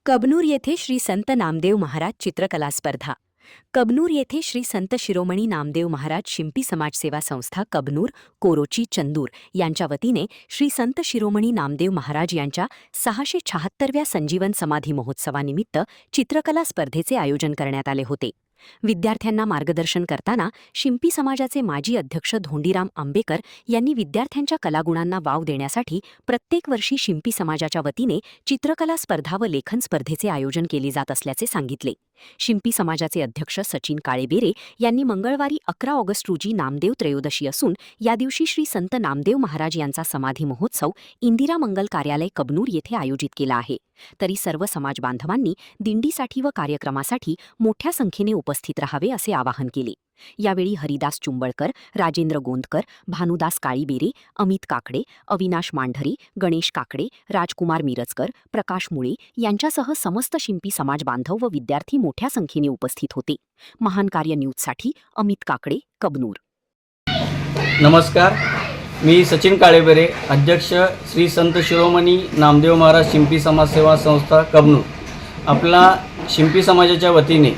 कबनूर येथे श्री संत नामदेव महाराज चित्रकला स्पर्धा। कबनूर येथे श्री संत शिरोमणी नामदेव महाराज शिंपी समाजसेवा संस्था कबनूर, कोरोची, चंदूर यांच्या वतीने श्री संत शिरोमणी नामदेव महाराज यांच्या 676व्या संजीवन समाधी महोत्सवानिमित्त चित्रकला स्पर्धेचे आयोजन करण्यात आले होते। विद्यार्थ्यांना मार्गदर्शन करताना शिंपी समाजाचे माजी अध्यक्ष धोंडीराम आंबेकर यांनी विद्यार्थ्यांच्या कलागुणांना वाव देण्यासाठी प्रत्येक वर्षी शिंपी समाजाच्या वतीने चित्रकला स्पर्धा व लेखन स्पर्धेचे आयोजन केले जात असल्याचे सांगितले। शिंपी समाजाचे अध्यक्ष सचिन काळेबेरे यांनी मंगळवारी 11 ऑगस्ट रोजी नामदेव त्रयोदशी असून या दिवशी श्री संत नामदेव महाराज यांचा समाधी महोत्सव इंदिरा मंगल कार्यालय कबनूर येथे आयोजित केला आहे। तरी सर्व समाज बांधवांनी दिंडीसाठी व कार्यक्रमासाठी मोठ्या संख्येने उपस्थित राहावे असे आवाहन केले। यावेळी हरिदास चुंबळकर, राजेंद्र गोंदकर, भानुदास काळीबेरे, अमित काकडे, अविनाश मांढरी, गणेश काकडे, राजकुमार मिरजकर, प्रकाश मुळे यांच्यासह समस्त शिंपी समाज बांधव व विद्यार्थी मोठ्या संख्येने उपस्थित होते। महान कार्य न्यूजसाठी अमित काकडे, कबनूर। नमस्कार, मी सचिन काळेबेरे, अध्यक्ष श्री संत शिरोमणी नामदेव महाराज शिंपी समाजसेवा संस्था कबनूर। आपला शिंपी समाजाच्या वतीने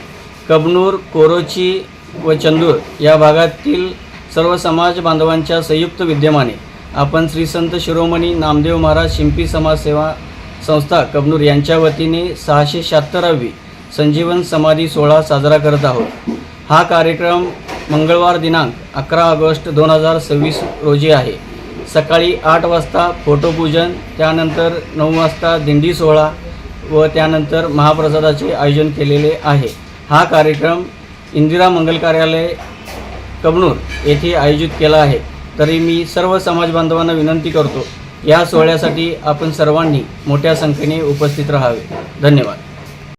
कबनूर, कोरोची व चंदूर या भागातील सर्व समाज बांधवांच्या संयुक्त विद्यमाने आपण श्री संत शिरोमणी नामदेव महाराज शिंपी समाजसेवा संस्था कबनूर यांच्या वतीने 676वी संजीवन समाधी सोहळा साजरा करत आहोत। हा कार्यक्रम मंगळवार दिनांक 11 ऑगस्ट 2026 रोजी आहे। सकाळी 8 वाजता फोटोपूजन, त्यानंतर 9 वाजता दिंडी सोहळा व त्यानंतर महाप्रसादाचे आयोजन केलेले आहे। हा कार्यक्रम इंदिरा मंगल कार्यालय कबनूर येथे आयोजित केला आहे। तरी मी सर्व समाज बांधवांना विनंती करतो, या सोहळ्यासाठी आपण सर्वांनी मोठ्या संख्येने उपस्थित राहावे। धन्यवाद।